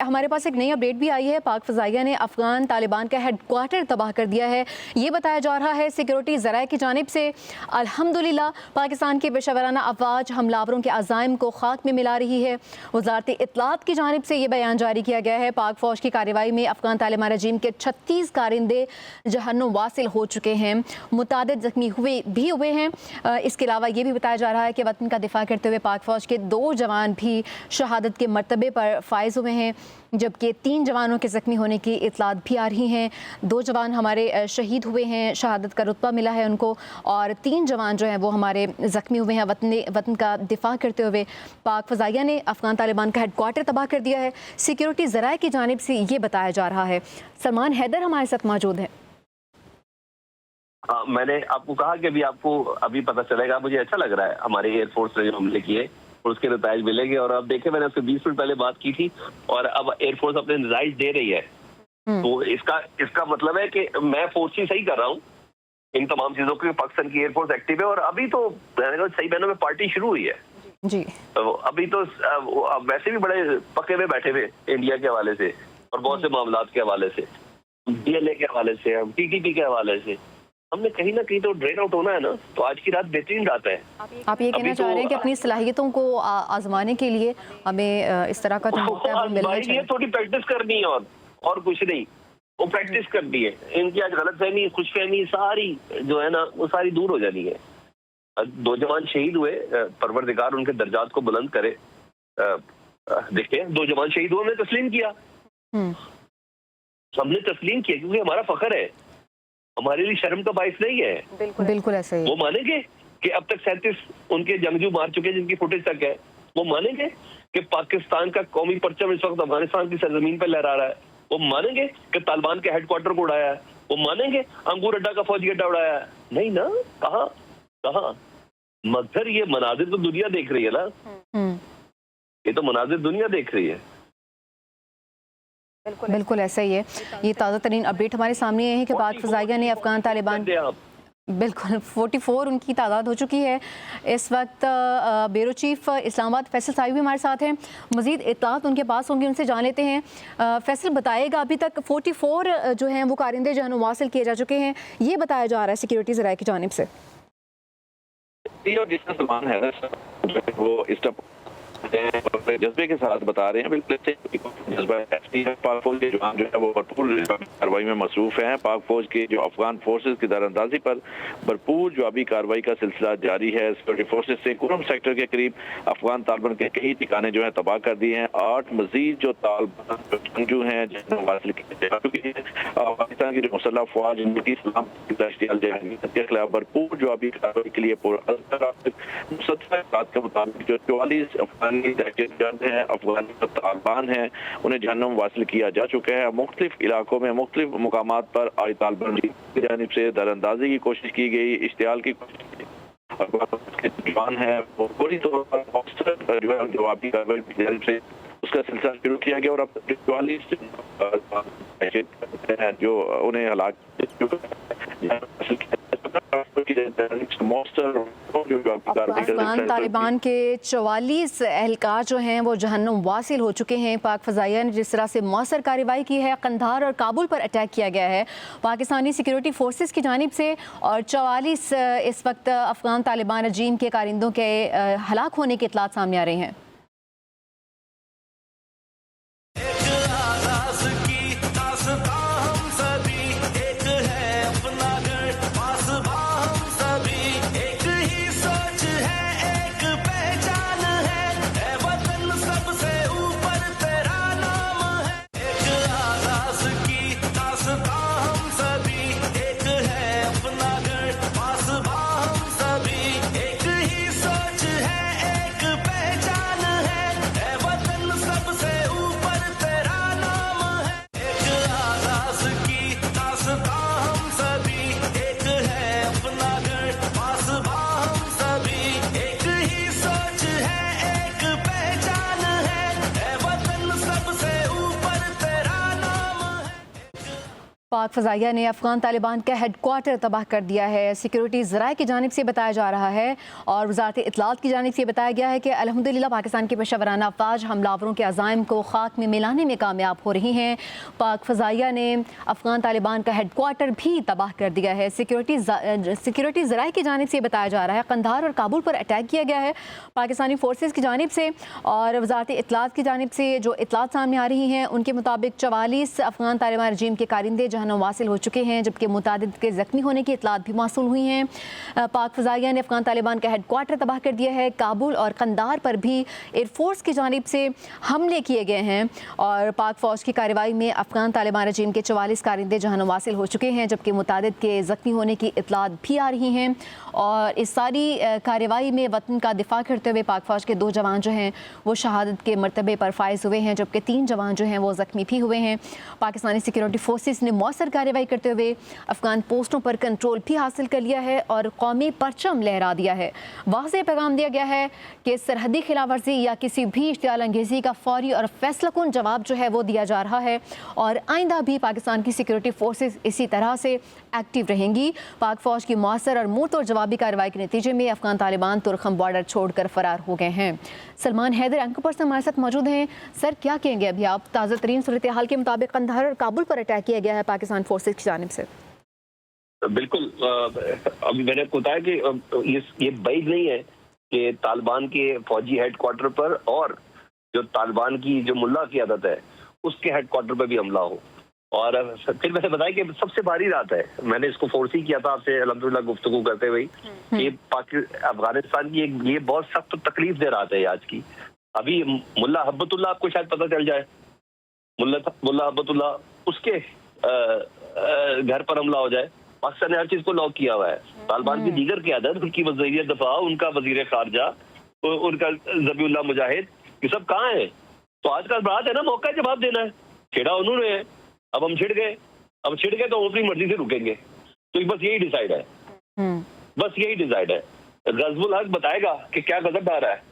हमारे पास एक नई अपडेट भी आई है। पाक फ़ज़ाइया ने अफ़गान तालिबान का हेडक्वार्टर तबाह कर दिया है। ये बताया जा रहा है सिक्योरिटी ज़राए की जानिब से। अल्हम्दुलिल्लाह पाकिस्तान की पेशावराना अफवाज हमलावरों के अज़ाइम को खाक में मिला रही है। वज़ारत इत्तलात की जानिब से ये बयान जारी किया गया है। पाक फ़ौज की कार्रवाई में अफ़गान तालिबान रजीम के 36 कारिंदे जहन्नुम वासिल हो चुके हैं, मुतादिद ज़ख्मी हुए हैं। इसके अलावा ये भी बताया जा रहा है कि वतन का दिफा करते हुए पाक फ़ौज के 2 जवान भी शहादत के मर्तबे पर फाइज हुए हैं, जबकि 3 जवानों के ज़ख्मी होने की इतलात भी आ रही हैं। 2 जवान हमारे शहीद हुए हैं, शहादत का रुतबा मिला है उनको, और 3 जवान जो हैं वो हमारे ज़ख्मी हुए हैं। वतन का दिफा करते हुए पाक फ़ज़ाइया ने अफ़गान तालिबान का हेडक्वार्टर तबाह कर दिया है। सिक्योरिटी ज़राए की जानिब से ये बताया जा रहा है। सलमान हैदर हमारे साथ मौजूद हैं। मैंने आपको कहा कि अभी आपको अभी पता चलेगा। मुझे अच्छा लग रहा है हमारे एयरफोर्स ने जो हमले किए और उसके नताइज मिलेंगे। और अब देखें, मैंने उससे 20 मिनट पहले बात की थी और अब एयरफोर्स अपने नताइज दे रही है। तो इसका मतलब है कि मैं फोर्स ही सही कर रहा हूँ इन तमाम चीजों की। पाकिस्तान की एयरफोर्स एक्टिव है और अभी तो सही बहनों में पार्टी शुरू हुई है जी। तो अभी तो वैसे भी बड़े पके हुए बैठे हुए इंडिया के हवाले से और बहुत से मामलात के हवाले से, DLA के हवाले से, हम TTP के हवाले से। हमने कहीं ना कहीं तो ड्रेन आउट होना है ना। तो आज की रात बेहतरीन रात है। आप ये कहना चाह रहे हैं कि अपनी सलाहियतों को आजमाने के लिए हमें इस तरह का जो मौका है वो मिलना चाहिए। थोड़ी प्रैक्टिस करनी है और कुछ नहीं, वो प्रैक्टिस करनी है। इनकी आज गलतफहमी, खुशफहमी सारी जो है ना वो सारी दूर हो जानी है। 2 जवान शहीद हुए, परवरदिगार उनके दर्जात को बुलंद करे। देखते हैं, 2 जवान शहीद हुए, हमने तस्लीम किया। हमने तस्लीम किया क्योंकि हमारा फख्र है, हमारे लिए शर्म का बाइस नहीं है। बिल्कुल ऐसा ही। वो मानेंगे कि अब तक 37 उनके जंगजू मार चुके हैं जिनकी फुटेज तक है। वो मानेंगे कि पाकिस्तान का कौमी परचम इस वक्त अफगानिस्तान की सरजमीन पर लहरा रहा है। वो मानेंगे कि तालिबान के हेडक्वार्टर को उड़ाया है। वो मानेंगे अंगूर अड्डा का फौजी अड्डा उड़ाया है। नहीं ना, कहाँ मगर ये मनाजिर तो दुनिया देख रही है ना। ये तो मनाजिर दुनिया देख रही है। बिल्कुल ऐसा ही है। ये ताज़ा तरीन अपडेट हमारे सामने है कि पाक फ़ज़ाइया ने अफ़गान तालिबान बिल्कुल 44 उनकी तादाद हो चुकी है इस वक्त। ब्यूरो चीफ इस्लामाबाद फैसल साहिब भी हमारे साथ हैं। मज़ीद इत्तलात उनके पास होंगी, उनसे जान लेते हैं। फैसल बताएगा, अभी तक 44 जो हैं वो कारिंदे जहन्नुम वासिल किए जा चुके हैं, ये बताया जा रहा है सिक्योरिटी ज़राए की जानिब से। जिसका सलमान है वो इस जज्बे के साथ बता रहे हैं। बिल्कुल जज्बा पाक फौज के जवान जो है वो भरपूर कार्रवाई में मसरूफ हैं। पाक फौज के जो अफगान फोर्सेज की दरअंदाजी पर भरपूर जवाबी कार्रवाई का सिलसिला जारी है। सिक्योरिटी फोर्सेज से कुरम सेक्टर के करीब अफगान तालिबान के कई ठिकाने जो है तबाह कर दिए हैं। 8 मजीद जो तालिबान जंगजू हैं पाकिस्तान की जो मुसल्लह फौज इनकी इस्लाम के खिलाफ भरपूर जवाबी कार्रवाई के लिए के मुताबिक जो 44 अफगानी दहशतगर्द हैं, अफगानी तालिबान हैं, उन्हें जहन्नुम वासिल किया जा चुका है। मुख्तलिफ इलाकों में मुख्तलिफ मुकामात पर आई तालिबान की जानिब से दरअंदाजी की कोशिश की गई, इश्तियाल की कोशिश की। जवान है वो पूरी तौर पर जो है जवाबी कार्रवाई की जानिब से उसका सिलसिला शुरू किया गया और अब 44 जो उन्हें हलाक अफगान तालिबान के 44 एहलकार जो हैं वो जहन्नुम वासिल हो चुके हैं। पाक फ़ज़ाइया ने जिस तरह से मौसर कार्रवाई की है, कंधार और काबुल पर अटैक किया गया है पाकिस्तानी सिक्योरिटी फोर्सेस की जानिब से, और 44 इस वक्त अफगान तालिबान रजीम के कारिंदों के हलाक होने के इत्तलात सामने आ रहे हैं। पाक फ़ज़ाइया ने अफ़गान तालिबान का हेडक्वार्टर तबाह कर दिया है। सिक्योरिटी ज़राए की जानिब से बताया जा रहा है और वज़ारत इत्तलात की जानिब से बताया गया है कि अल्हम्दुलिल्लाह पाकिस्तान की पेशेवराना अफ़वाज हमलावरों के अज़ाइम को खाक में मिलाने में कामयाब हो रही हैं। पाक फ़ज़ाइया ने अफ़गान तालिबान का हेडक्वार्टर भी तबाह कर दिया है। सिक्योरिटी ज़राए की जानिब से बताया जा रहा है कंधार और काबुल पर अटैक किया गया है पाकिस्तानी फोर्सेस की जानिब से। और वज़ारत इत्तलात की जानिब से जो इत्तलात सामने आ रही हैं उनके मुताबिक 44 अफ़गान तालिबान रजीम के कारिंदे जहन्नुम वासिल हो चुके हैं, जबकि मुतादिद के ज़ख्मी होने की इत्तलात भी मौसूल हुई हैं। पाक फ़ज़ाइया ने अफ़गान तालिबान का हेडक्वार्टर तबाह कर दिया है। काबुल और कंधार पर भी एयरफोर्स की जानिब से हमले किए गए हैं और पाक फ़ौज की कार्रवाई में अफ़गान तालिबान रजीम के 44 कारिंदे जहन्नुम वासिल हो चुके हैं, जबकि मुतादिद के ज़ख्मी होने की इत्तलात भी आ रही हैं। और इस सारी कार्रवाई में वतन का दिफा करते हुए पाक फ़ौज के 2 जवान जो हैं वो शहादत के मरतबे पर फाइज हुए हैं, जबकि 3 जवान जो हैं वो ज़ख्मी भी हुए हैं। पाकिस्तानी सिक्योरिटी फोर्सेस ने मौसर कार्रवाई करते हुए अफ़गान पोस्टों पर कंट्रोल भी हासिल कर लिया है और कौमी परचम लहरा दिया है। वाज़ेह पैगाम दिया गया है कि सरहदी खिलाफवर्जी या किसी भी इश्तियाल अंगेज़ी का फौरी और फैसलाकुन जवाब जो है वो दिया जा रहा है और आइंदा भी पाकिस्तान की सिक्योरिटी फोर्सेस इसी तरह से एक्टिव रहेंगी। पाक फ़ौज की मौसर और मुँह तोड़ जवाबी कार्रवाई के नतीजे में अफ़गान तालिबान तुरखम बॉर्डर छोड़कर फरार हो गए हैं। सलमान हैदर एंकर पर्सन हमारे साथ मौजूद हैं। सर, क्या कहेंगे अभी आप? ताज़ा तरीन सूरत हाल के मुताबिक कंधार और काबुल पर अटैक किया गया है पाकिस्तान फोर्सेस की जानिब से। बिल्कुल। अभी मैंने बताया कि ये बैद नहीं है कि तालिबान के फौजी हेडक्वार्टर पर और जो तालिबान की जो मुल्ला की आदत है उसके हेडक्वार्टर पर भी हमला हो। और फिर मैंने बताया कि सबसे भारी रात है। मैंने इसको फोर्स ही किया था आपसे अल्हम्दुलिल्लाह गुफ्तगू करते हुए कि अफगानिस्तान की एक ये बहुत सख्त तकलीफ दे रात है आज की। अभी मुल्ला हब्बतुल्लाह आपको शायद पता चल जाए, मुल्ला हब्बतुल्लाह उसके घर पर हमला हो जाए। पाकिस्तान ने हर चीज को लॉक किया हुआ है। तालिबान की दीगर क़यादत, उनकी वज़ीर दफा, उनका वज़ीर खारजा, उनका ज़बीउल्लाह मुजाहिद, ये सब कहाँ है? तो आज का बात है ना, मौका जवाब देना है। छेड़ा उन्होंने है, अब हम छिड़ गए तो अपनी मर्जी से रुकेंगे। तो बस यही डिसाइड है, बस यही डिसाइड है। गज़बुल हक बताएगा कि क्या गजब आ रहा है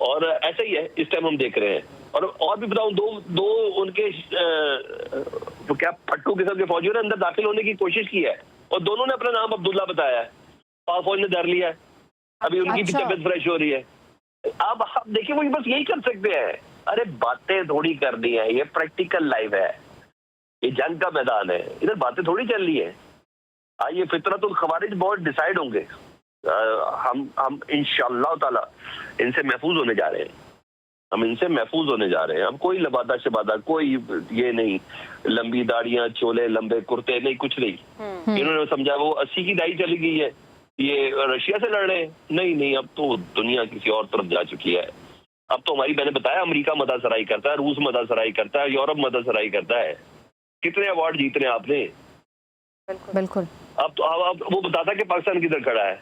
और ऐसा ही है इस टाइम हम देख रहे हैं। और भी बताऊं, दो उनके तो क्या फट्टू किस्म के फौजियों ने अंदर दाखिल होने की कोशिश की है और दोनों ने अपना नाम अब्दुल्ला बताया है। पाक फौज ने डर लिया है, अभी उनकी भी तबीयत फ्रेश हो रही है। अब आप देखिए, वो बस यही कर सकते हैं। अरे बातें थोड़ी करनी है, ये प्रैक्टिकल लाइफ है, ये जंग का मैदान है, इधर बातें थोड़ी चल रही है। ये फितरतुल खवारिज बहुत डिसाइड होंगे। हम इंशाअल्लाह ताला इनसे महफूज होने जा रहे हैं, हम इनसे महफूज होने जा रहे हैं। हम कोई लबादा शबादा, कोई ये नहीं, लंबी दाढ़ियां, चोले, लंबे कुर्ते, नहीं, कुछ नहीं। इन्होंने समझा वो 80 की दाई चली गई है, ये रशिया से लड़ रहे हैं। नहीं, अब तो दुनिया किसी और तरफ जा चुकी है। अब तो हमारी, मैंने बताया, अमेरिका मदासराई करता है, रूस मदासराई करता है, यूरोप मदासराई करता है। कितने अवार्ड जीत रहे हैं आपने? बिल्कुल। अब वो बताता कि पाकिस्तान किधर खड़ा है।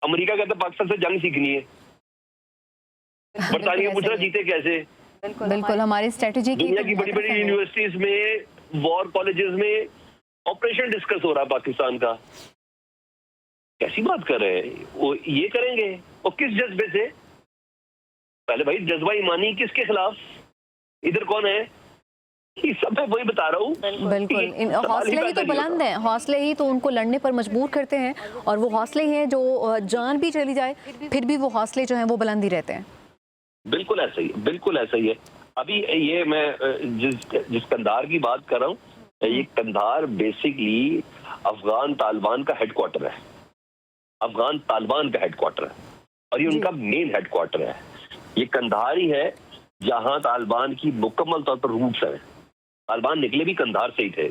अमेरिका कहता पाकिस्तान से जंग सीखनी है, बरतानिया पूछ रहा जीते कैसे। बिल्कुल हमारी स्ट्रेटेजी की दुनिया की बड़ी बड़ी यूनिवर्सिटीज में, वॉर कॉलेजेस में ऑपरेशन डिस्कस हो रहा है पाकिस्तान का। कैसी बात कर रहे हैं? वो ये करेंगे, और किस जज्बे से? पहले भाई जज्बा ईमानी किसके खिलाफ? इधर कौन है? ये सब मैं वही बता रहा हूँ। बिल्कुल, हौसले ही तो बुलंद हैं, हौसले ही तो उनको लड़ने पर मजबूर करते हैं और वो हौसले ही हैं जो जान भी चली जाए फिर भी वो हौसले जो हैं वो बुलंद ही रहते हैं। बिल्कुल ऐसा ही, बिल्कुल ऐसा ही है। अभी ये मैं जिस कंधार की बात कर रहा हूँ, ये कंधार बेसिकली अफगान तालिबान का हेडक्वार्टर है, अफगान तालिबान का हेडक्वार्टर है और ये उनका मेन हेडक्वार्टर है। ये कंधार ही है जहां तालिबान की मुकम्मल तौर पर रूट्स है। तालिबान निकले भी कंधार से ही थे।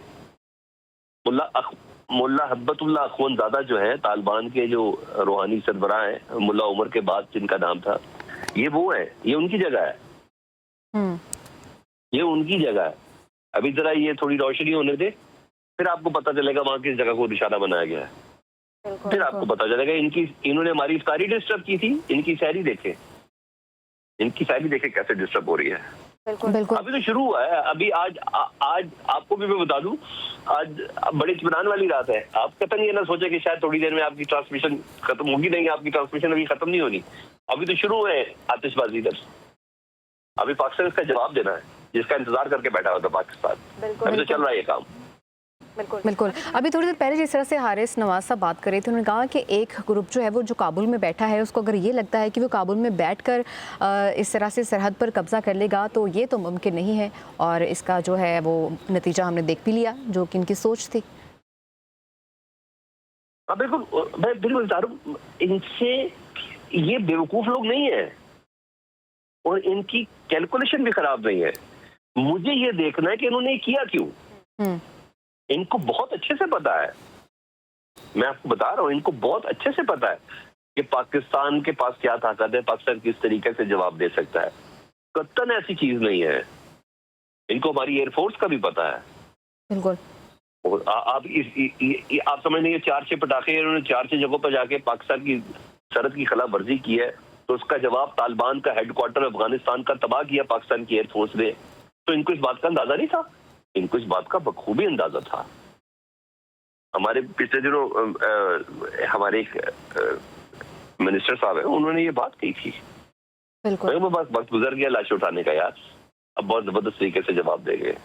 मुल्ला हब्बतुल्लाह अखवंजादा जो है तालिबान के जो रूहानी सरबराह हैं, मुल्ला उमर के बाद जिनका नाम था, ये वो है, ये उनकी जगह है, ये उनकी जगह है। अभी जरा ये थोड़ी रोशनी होने दे, फिर आपको पता चलेगा वहां किस जगह को निशाना बनाया गया है। फिर आपको पता चलेगा इन्होंने हमारी इफ्तारी डिस्टर्ब की थी। इनकी सैरी देखे, इनकी सैरी देखे कैसे डिस्टर्ब हो रही है। बिल्कुल। अभी तो शुरू हुआ है। अभी आज आपको भी मैं बता दूं, आज बड़े इत्मीनान वाली रात है। आप कतई ये ना सोचे कि शायद थोड़ी देर में आपकी ट्रांसमिशन खत्म होगी। नहीं, आपकी ट्रांसमिशन अभी खत्म नहीं होनी, अभी तो शुरू है आतिशबाजी। इधर अभी पाकिस्तान इसका जवाब देना है, जिसका इंतजार करके बैठा हुआ था पाकिस्तान। अभी तो चल रहा है ये काम। बिल्कुल। अभी थोड़ी देर पहले जिस तरह से हारिस नवाज साहब बात कर रहे थे, उन्होंने कहा कि एक ग्रुप जो है वो जो काबुल में बैठा है, उसको अगर ये लगता है कि वो काबुल में बैठकर इस तरह से सरहद पर कब्जा कर लेगा तो ये तो मुमकिन नहीं है, और इसका जो है वो नतीजा हमने देख भी लिया जो कि इनकी सोच थी। बिल्कुल, मैं बिल्कुल बता रहा हूं, इनसे ये बेवकूफ लोग नहीं है और इनकी कैलकुलेशन भी खराब नहीं है। मुझे ये देखना है कि इन्होंने किया क्यों। इनको बहुत अच्छे से पता है, मैं आपको बता रहा हूं, इनको बहुत अच्छे से पता है कि पाकिस्तान के पास क्या ताकत है, पाकिस्तान किस तरीके से जवाब दे सकता है। कत्तन ऐसी चीज नहीं है। इनको हमारी एयरफोर्स का भी पता है। बिल्कुल। और आप आप समझ लीजिए 4-6 पटाखे इन्होंने 4-6 जगहों पर जाके पाकिस्तान की सरहद की खिलाफ वर्जी की है, तो उसका जवाब तालिबान का हेडक्वार्टर अफगानिस्तान का तबाह किया पाकिस्तान की एयरफोर्स ने। तो इनको इस बात का अंदाजा नहीं था, इनको इस बात का बखूबी अंदाजा था। हमारे पिछले दिनों हमारे एक मिनिस्टर साहब है, उन्होंने ये बात कही थी। बिल्कुल। बस वक्त गुजर गया लाश उठाने का यार, अब बहुत जबरदस्त तरीके से जवाब देंगे।